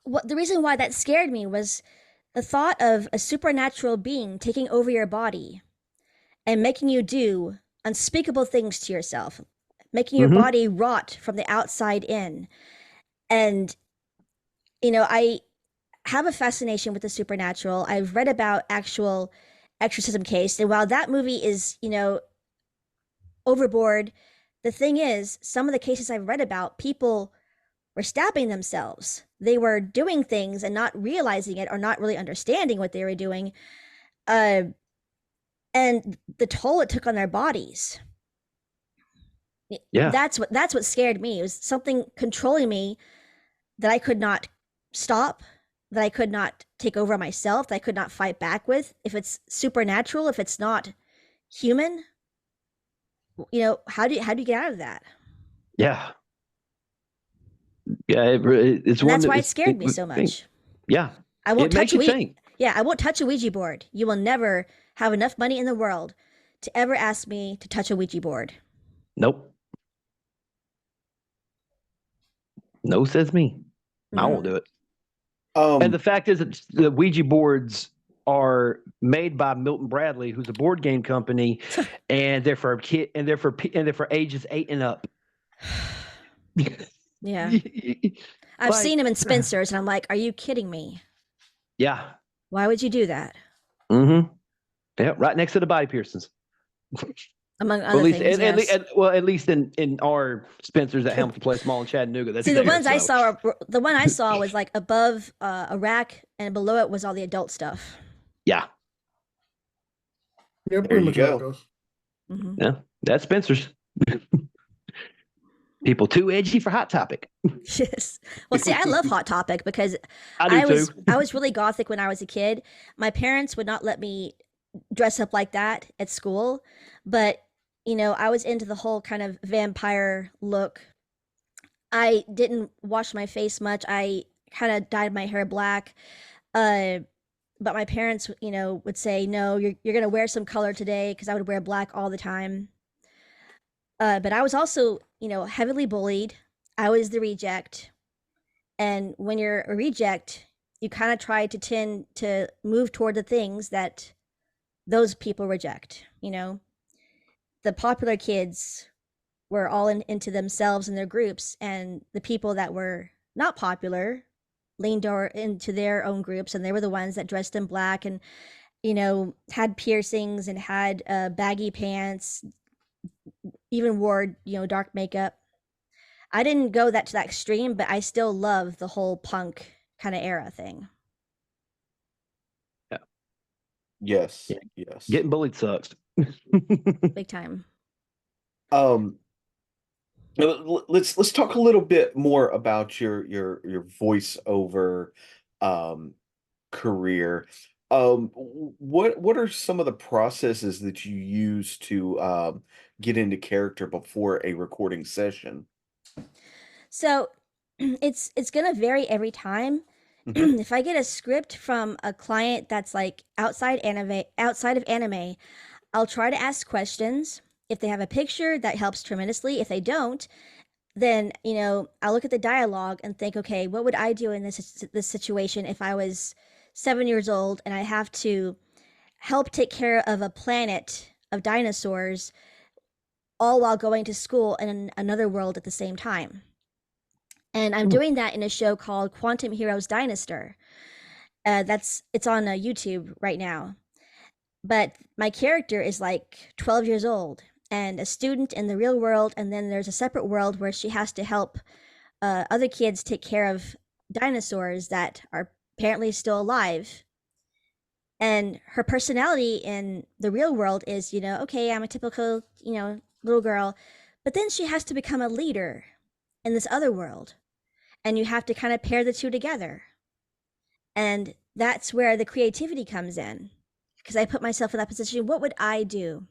the reason why that scared me was the thought of a supernatural being taking over your body and making you do unspeakable things to yourself, making your body rot from the outside in. And, I have a fascination with the supernatural. I've read about actual exorcism case. And while that movie is, overboard, the thing is, some of the cases I've read about, people were stabbing themselves. They were doing things and not realizing it or not really understanding what they were doing. And the toll it took on their bodies. Yeah. That's what scared me. It was something controlling me that I could not stop, that I could not take over myself, that I could not fight back with. If it's supernatural, if it's not human, how do you get out of that? Yeah. Yeah, it's and one. That's why it scared me so much. Yeah. I won't touch you think. Yeah, I won't touch a Ouija board. You will never have enough money in the world to ever ask me to touch a Ouija board. Nope. No, says me. I won't do it. And the fact is that the Ouija boards are made by Milton Bradley, who's a board game company, and they're for ages 8 and up. Yeah. I've seen them in Spencer's, and I'm like, are you kidding me? Yeah. Why would you do that? Mm-hmm. Yeah, right next to the body piercings. Among other things, yes. At least in our Spencer's at Hamilton Place Mall in Chattanooga. That's See, the ones I saw, the one I saw was like above a rack, and below it was all the adult stuff. Yeah. Yeah, pretty much how it goes. Mm-hmm. Yeah, that's Spencer's. People too edgy for Hot Topic. Yes. Well, see, I love Hot Topic because I was really gothic when I was a kid. My parents would not let me dress up like that at school, but you know, I was into the whole kind of vampire look. I didn't wash my face much. I kind of dyed my hair black. But my parents, you know, would say, "No, you're going to wear some color today," because I would wear black all the time. But I was also, you know, heavily bullied. I was the reject. And when you're a reject, you kind of try to tend to move toward the things that those people reject, you know? The popular kids were all into themselves and their groups, and the people that were not popular leaned into their own groups, and they were the ones that dressed in black and, you know, had piercings and had baggy pants, even wore, you know, dark makeup. I didn't go to that extreme, but I still love the whole punk kind of era thing. Yeah. Yes. Yes. Getting bullied sucks. Big time. Let's talk a little bit more about your voiceover career. What are some of the processes that you use to get into character before a recording session? So it's gonna vary every time. Mhm. If I get a script from a client that's like outside of anime, I'll try to ask questions. If they have a picture, that helps tremendously. If they don't, then, you know, I'll look at the dialogue and think, okay, what would I do in this situation if I was 7 years old and I have to help take care of a planet of dinosaurs, all while going to school in another world at the same time. And I'm doing that in a show called Quantum Heroes Dinosaur. It's on YouTube right now. But my character is like 12 years old and a student in the real world, and then there's a separate world where she has to help other kids take care of dinosaurs that are apparently still alive. And her personality in the real world is, you know, okay, I'm a typical, you know, little girl, but then she has to become a leader in this other world, and you have to kind of pair the two together. And that's where the creativity comes in, because I put myself in that position. What would I do?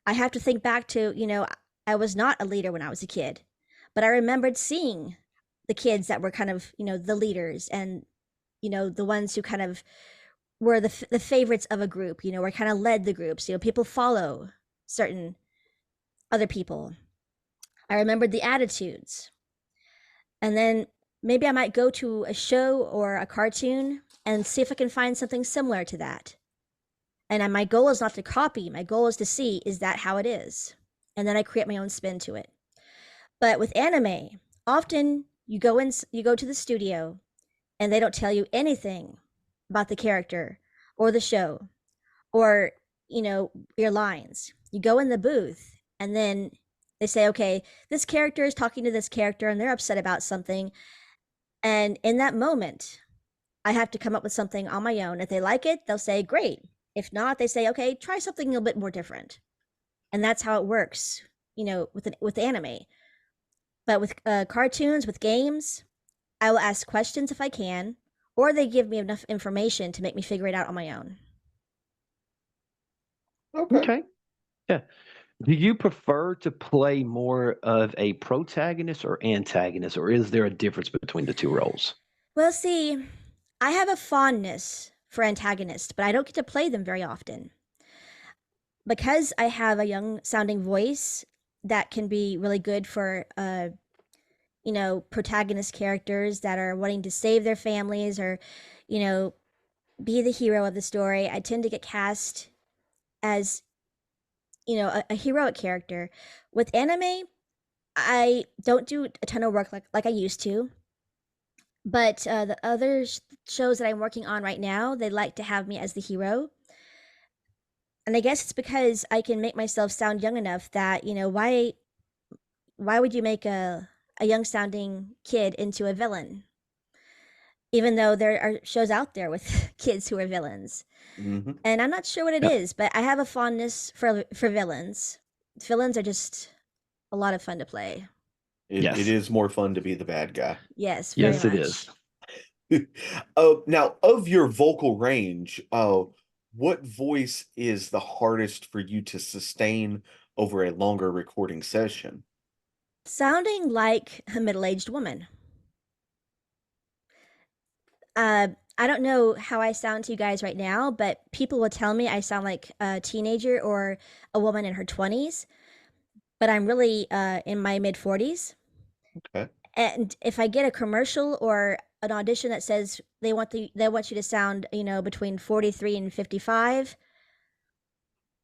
I have to think back to, you know, I was not a leader when I was a kid, but I remembered seeing the kids that were kind of, you know, the leaders and, you know, the ones who kind of were the favorites of a group, you know, or kind of led the groups. You know, people follow certain other people. I remembered the attitudes. And then maybe I might go to a show or a cartoon and see if I can find something similar to that. And my goal is not to copy. My goal is to see, is that how it is? And then I create my own spin to it. But with anime, often you go to the studio and they don't tell you anything about the character or the show or, you know, your lines. You go in the booth and then they say, okay, this character is talking to this character and they're upset about something. And in that moment, I have to come up with something on my own. If they like it, they'll say, great. If not, they say, okay, try something a little bit more different. And that's how it works, you know, with anime. But with cartoons, with games, I will ask questions if I can, or they give me enough information to make me figure it out on my own. Okay. Yeah. Do you prefer to play more of a protagonist or antagonist, or is there a difference between the two roles? Well, see, I have a fondness for antagonists, but I don't get to play them very often. Because I have a young sounding voice that can be really good for protagonist characters that are wanting to save their families or, you know, be the hero of the story. I tend to get cast as, a heroic character. With anime, I don't do a ton of work like I used to, but the other shows that I'm working on right now, they like to have me as the hero. And I guess it's because I can make myself sound young enough that, why would you make a young sounding kid into a villain? Even though there are shows out there with kids who are villains. Hmm. And I'm not sure what it Yeah. is, but I have a fondness for villains. Villains are just a lot of fun to play. It Yes. is more fun to be the bad guy. Yes, very Yes, it much. is. Now, of your vocal range, what voice is the hardest for you to sustain over a longer recording session? Sounding like a middle-aged woman. Uh, I don't know how I sound to you guys right now, but people will tell me I sound like a teenager or a woman in her 20s, but I'm really in my mid 40s. Okay. And if I get a commercial or an audition that says they want you to sound, between 43 and 55,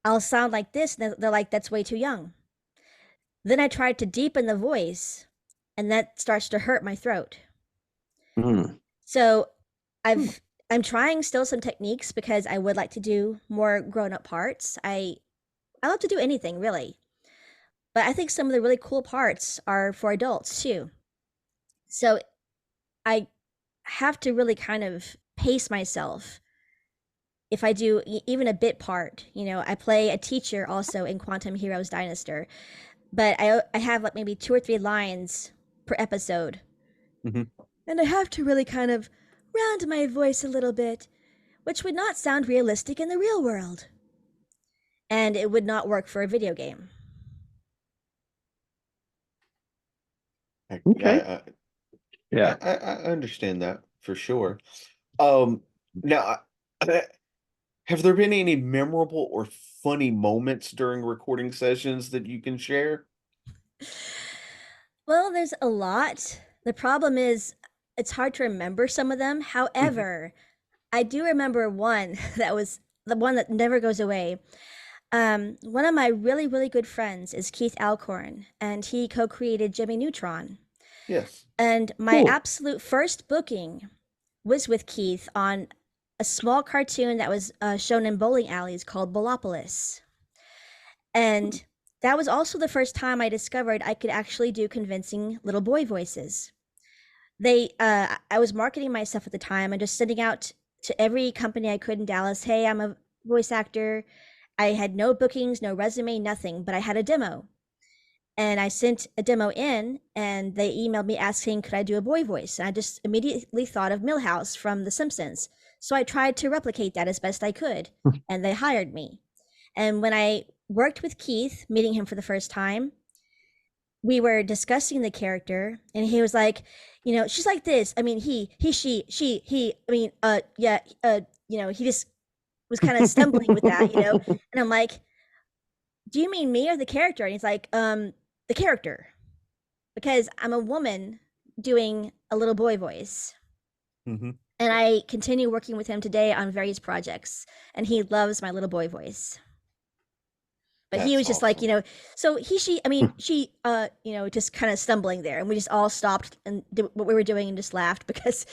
I'll sound like this, and they're like, that's way too young. Then I try to deepen the voice, and that starts to hurt my throat. Mm. So I'm trying still some techniques because I would like to do more grown-up parts. I love to do anything really, but I think some of the really cool parts are for adults too. So I have to really kind of pace myself if I do even a bit part. I play a teacher also in Quantum Heroes Dynastar, but I have like maybe 2 or 3 lines per episode, Hmm. and I have to really kind of round my voice a little bit, which would not sound realistic in the real world, and it would not work for a video game. Okay. I, Yeah. I understand that for sure. Now, have there been any memorable or funny moments during recording sessions that you can share? Well, there's a lot. The problem is it's hard to remember some of them. Mhm. However, I do remember one that was the one that never goes away. One of my really, really good friends is Keith Alcorn, and he co-created Jimmy Neutron. Yes. And my Cool. absolute first booking was with Keith on a small cartoon that was shown in bowling alleys called Bolopolis. And that was also the first time I discovered I could actually do convincing little boy voices. I was marketing myself at the time and just sending out to every company I could in Dallas, hey, I'm a voice actor. I had no bookings, no resume, nothing, but I had a demo. And I sent a demo in, and they emailed me asking, could I do a boy voice? And I just immediately thought of Milhouse from The Simpsons. So I tried to replicate that as best I could, and they hired me. And when I worked with Keith, meeting him for the first time, we were discussing the character, and he was like, she's like this. I mean, he, she, he. I mean, yeah, he just was kind of stumbling with that, And I'm like, do you mean me or the character? And he's like, the character, because I'm a woman doing a little boy voice. Hmm. And I continue working with him today on various projects, and he loves my little boy voice. But he That's was just like, awesome. so I mean, she, just kind of stumbling there. And we just all stopped and did what we were doing and just laughed because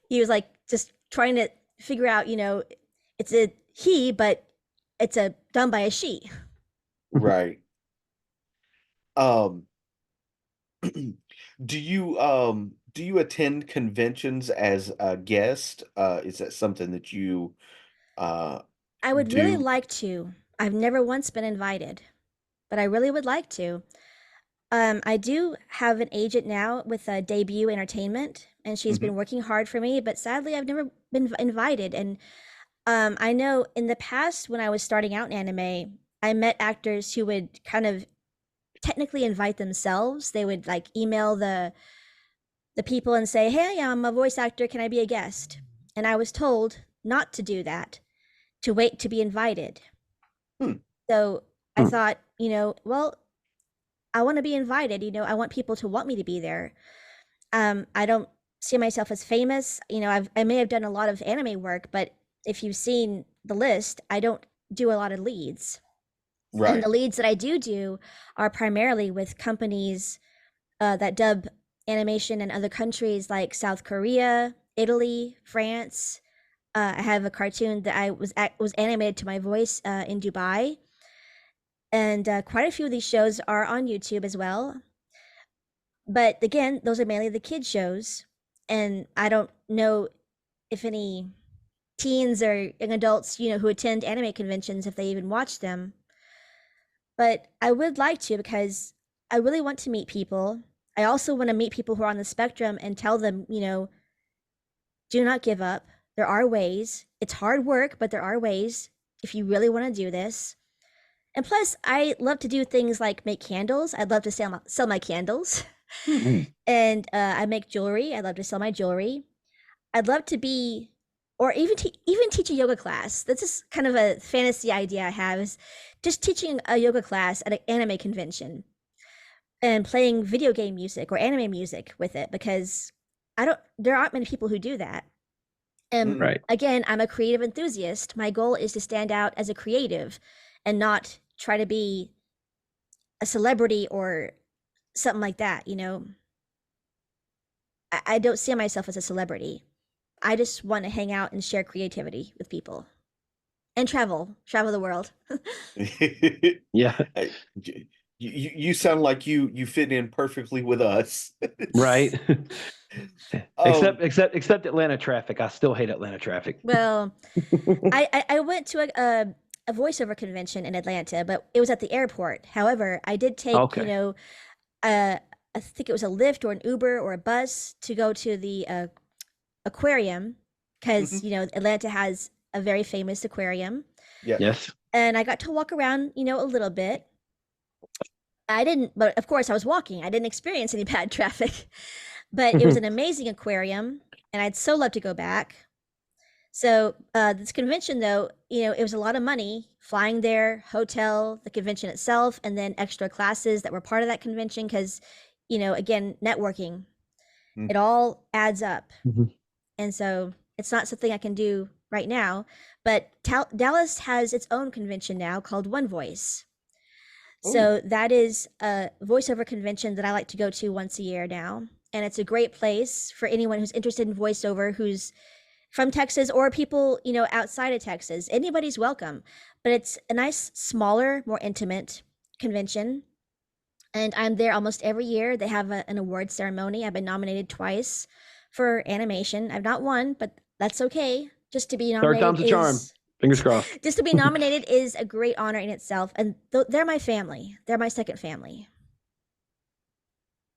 he was like, just trying to figure out, it's a he, but it's done by a she. Right. Um, do you attend conventions as a guest? Is that something that you uh I would really do? like to. I've never once been invited, but I really would like to. I do have an agent now with Debut Entertainment, and she's Hmm. been working hard for me, but sadly, I've never been invited. And I know in the past when I was starting out in anime, I met actors who would kind of technically invite themselves. They would like email the people and say, "Hey, I'm a voice actor. Can I be a guest?" And I was told not to do that, to wait to be invited. Hmm. So I Hmm. thought, well, I want to be invited. I want people to want me to be there. I don't see myself as famous. You know, I may have done a lot of anime work, but if you've seen the list, I don't do a lot of leads. And Right. the leads that I do are primarily with companies that dub animation in other countries like South Korea, Italy, France. I have a cartoon that was animated to my voice in Dubai, and quite a few of these shows are on YouTube as well. But again, those are mainly the kid shows, and I don't know if any teens or young adults, you know, who attend anime conventions, if they even watch them. But I would like to, because I really want to meet people. I also want to meet people who are on the spectrum and tell them, you know, do not give up. There are ways. It's hard work, but there are ways if you really want to do this. And plus, I love to do things like make candles. I'd love to sell my candles. And I make jewelry. I love to sell my jewelry. I'd love to be, or even teach a yoga class. That's just kind of a fantasy idea I have, is just teaching a yoga class at an anime convention and playing video game music or anime music with it, because there aren't many people who do that. And Right. again, I'm a creative enthusiast. My goal is to stand out as a creative and not try to be a celebrity or something like that, you know. I don't see myself as a celebrity. I just want to hang out and share creativity with people and travel the world. Yeah. Hey, you sound like you fit in perfectly with us. Right. Um, Except Atlanta traffic. I still hate Atlanta traffic. Well, I went to a voiceover convention in Atlanta, but it was at the airport. However, I did take, you Okay. know, I think it was a Lyft or an Uber or a bus to go to the aquarium, because, mhm, you know, Atlanta has a very famous aquarium. yes. Yes. And I got to walk around, you know, a little bit. I didn't, but of course I was walking. I didn't experience any bad traffic, but it was an amazing aquarium, and I'd so love to go back. So this convention, though, you know, it was a lot of money flying there, hotel, the convention itself, and then extra classes that were part of that convention. Because, you know, again, networking, Mm. it all adds up, Mhm. and so it's not something I can do right now. But Dallas has its own convention now called One Voice. Oh, So that is a voiceover convention that I like to go to once a year now. And it's a great place for anyone who's interested in voiceover, who's from Texas or people, you know, outside of Texas. Anybody's welcome. But it's a nice, smaller, more intimate convention. And I'm there almost every year. They have an award ceremony. I've been nominated twice for animation. I've not won, but that's okay. Just to be Third nominated time's a charm. is Fingers crossed. just to be nominated is a great honor in itself. And they're my family. They're my second family.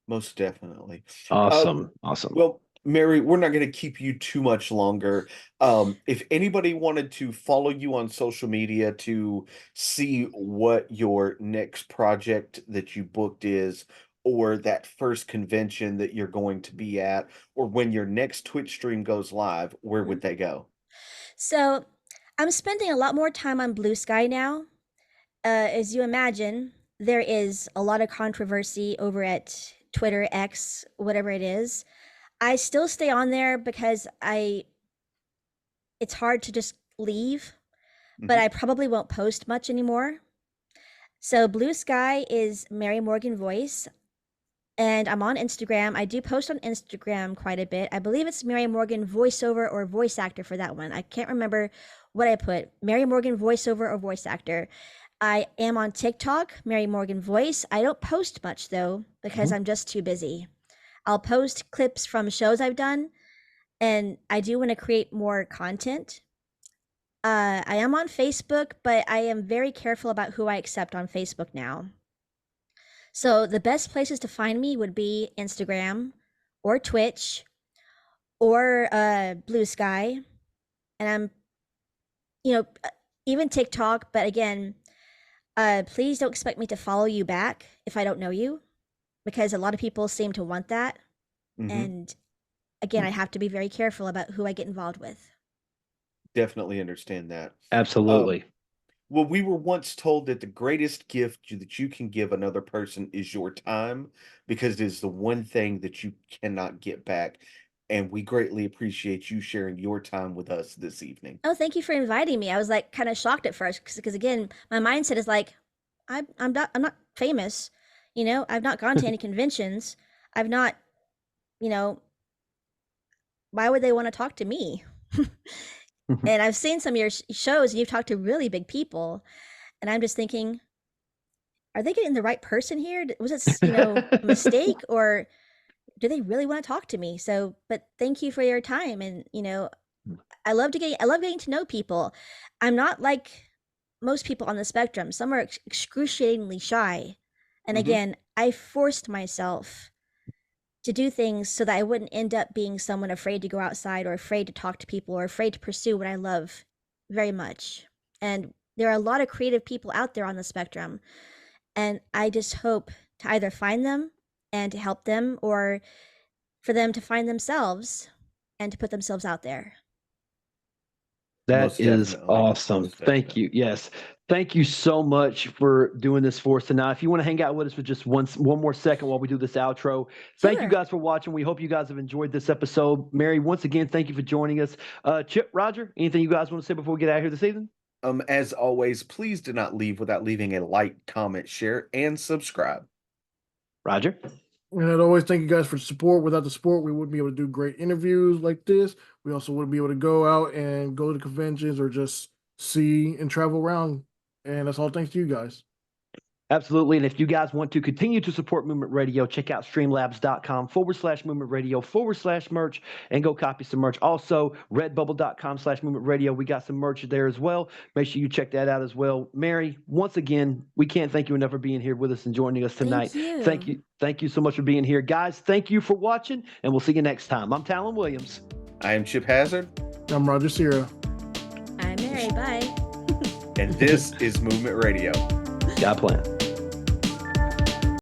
most definitely. Uh, Awesome. Awesome. Well, Mary, we're not going to keep you too much longer. If anybody wanted to follow you on social media to see what your next project that you booked is, or that first convention that you're going to be at, or when your next Twitch stream goes live, where Mhm. would they go? So I'm spending a lot more time on Blue Sky now. As you imagine, there is a lot of controversy over at Twitter, X, whatever it is. I still stay on there because it's hard to just leave, but Mhm. I probably won't post much anymore. So Blue Sky is Mary Morgan Voice, and I'm on Instagram. I do post on Instagram quite a bit. I believe it's Mary Morgan voiceover or voice actor for that one. I can't remember what I put. Mary Morgan voiceover or voice actor. I am on TikTok, Mary Morgan Voice. I don't post much though because Mhm. I'm just too busy. I'll post clips from shows I've done, and I do want to create more content. I am on Facebook, but I am very careful about who I accept on Facebook now. So the best places to find me would be Instagram or Twitch or Blue Sky. And I'm, you know, even TikTok. But again, please don't expect me to follow you back if I don't know you, because a lot of people seem to want that. Mhm. And again, I have to be very careful about who I get involved with. Definitely understand that. Um, Absolutely. Well, we were once told that the greatest gift that you can give another person is your time because it is the one thing that you cannot get back. And we greatly appreciate you sharing your time with us this evening. Oh, thank you for inviting me. I was like kind of shocked at first because again, my mindset is like, I'm not famous, you know. I've not gone to any conventions. I've not, you know, why would they want to talk to me? And I've seen some of your shows, and you've talked to really big people, and I'm just thinking, are they getting the right person here? Was it, a mistake, or do they really want to talk to me? So, but thank you for your time, and I love getting to know people. I'm not like most people on the spectrum. Some are excruciatingly shy. And Mhm. again, I forced myself to do things so that I wouldn't end up being someone afraid to go outside or afraid to talk to people or afraid to pursue what I love very much. And there are a lot of creative people out there on the spectrum. And I just hope to either find them and to help them, or for them to find themselves and to put themselves out there. That Most is definitely. awesome. Most Thank definitely. you. Yes. Thank you so much for doing this for us tonight. If you want to hang out with us for just one more second while we do this outro, thank you Sure. guys for watching. We hope you guys have enjoyed this episode. Mary, once again, thank you for joining us. Chip, Roger, anything you guys want to say before we get out of here this evening? As always, please do not leave without leaving a like, comment, share, and subscribe. Roger? And I'd always thank you guys for the support. Without the support, we wouldn't be able to do great interviews like this. We also wouldn't be able to go out and go to conventions or just see and travel around. And that's all thanks to you guys. Absolutely. And if you guys want to continue to support Movement Radio, check out streamlabs.com/Movement Radio/merch and go copy some merch. Also, redbubble.com/Movement Radio. We got some merch there as well. Make sure you check that out as well. Mary, once again, we can't thank you enough for being here with us and joining us tonight. Thank you. Thank you. Thank you so much for being here. Guys, thank you for watching, and we'll see you next time. I'm Talon Williams. I am Chip Hazard, I'm Roger Sierra. I'm Mary. Bye. and this is Movement Radio. God plan.